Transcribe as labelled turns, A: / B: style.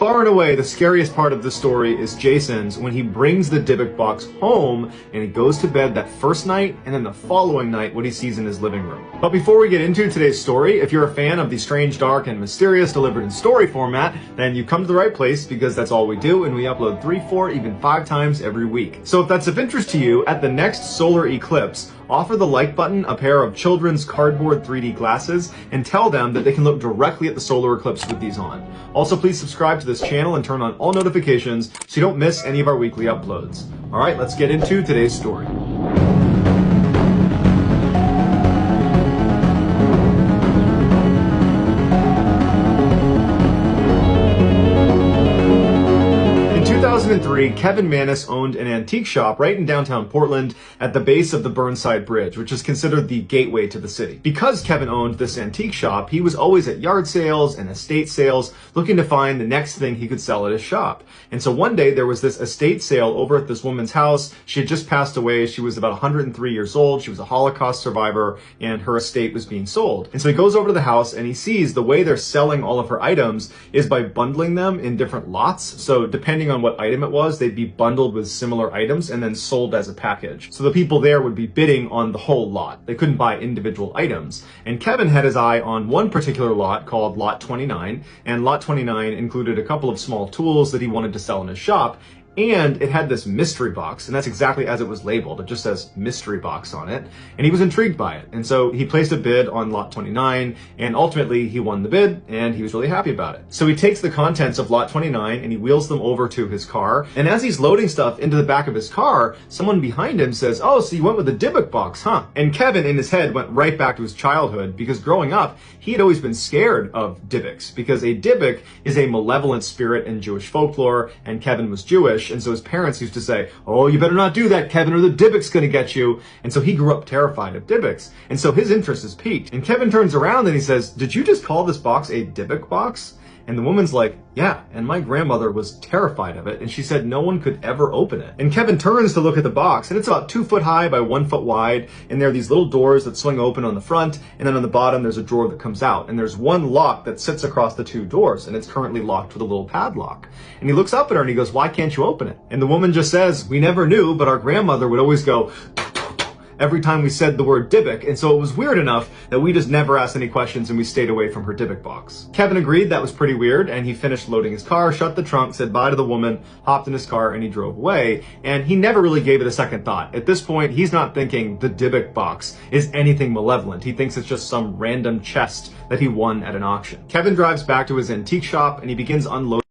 A: Far and away, the scariest part of the story is Jason's when he brings the Dybbuk box home and he goes to bed that first night and then the following night what he sees in his living room. But before we get into today's story, if you're a fan of the strange, dark, and mysterious delivered in story format, then you come to the right place because that's all we do and we upload 3, 4, even 5 times every week. So if that's of interest to you, at the next solar eclipse, offer the like button a pair of children's cardboard 3D glasses and tell them that they can look directly at the solar eclipse with these on. Also, please subscribe to this channel and turn on all notifications so you don't miss any of our weekly uploads. All right, let's get into today's story. In 2003, Kevin Mannis owned an antique shop right in downtown Portland at the base of the Burnside Bridge, which is considered the gateway to the city. Because Kevin owned this antique shop, he was always at yard sales and estate sales looking to find the next thing he could sell at his shop. And so one day there was this estate sale over at this woman's house. She had just passed away. She was about 103 years old. She was a Holocaust survivor and her estate was being sold. And so he goes over to the house and he sees the way they're selling all of her items is by bundling them in different lots. So depending on what item it was, they'd be bundled with similar items and then sold as a package. So the people there would be bidding on the whole lot. They couldn't buy individual items. And Kevin had his eye on one particular lot called Lot 29, and Lot 29 included a couple of small tools that he wanted to sell in his shop. And it had this mystery box, and that's exactly as it was labeled. It just says mystery box on it. And he was intrigued by it. And so he placed a bid on Lot 29, and ultimately he won the bid, and he was really happy about it. So he takes the contents of Lot 29 and he wheels them over to his car. And as he's loading stuff into the back of his car, someone behind him says, "Oh, so you went with the Dybbuk box, huh?" And Kevin in his head went right back to his childhood because growing up, he had always been scared of Dybbuks because a Dybbuk is a malevolent spirit in Jewish folklore, and Kevin was Jewish. And so his parents used to say, "Oh, you better not do that, Kevin, or the Dybbuk's gonna get you." And so he grew up terrified of Dybbuks. And so his interest is piqued. And Kevin turns around and he says, "Did you just call this box a Dybbuk box?" And the woman's like, "Yeah, and my grandmother was terrified of it, and she said no one could ever open it." And Kevin turns to look at the box, and it's about 2 foot high by 1 foot wide, and there are these little doors that swing open on the front, and then on the bottom there's a drawer that comes out, and there's one lock that sits across the 2 doors, and it's currently locked with a little padlock. And he looks up at her and he goes, "Why can't you open it?" And the woman just says, "We never knew, but our grandmother would always go every time we said the word Dybbuk, and so it was weird enough that we just never asked any questions and we stayed away from her Dybbuk box." Kevin agreed that was pretty weird, and he finished loading his car, shut the trunk, said bye to the woman, hopped in his car, and he drove away. And he never really gave it a second thought. At this point, he's not thinking the Dybbuk box is anything malevolent. He thinks it's just some random chest that he won at an auction. Kevin drives back to his antique shop and he begins unloading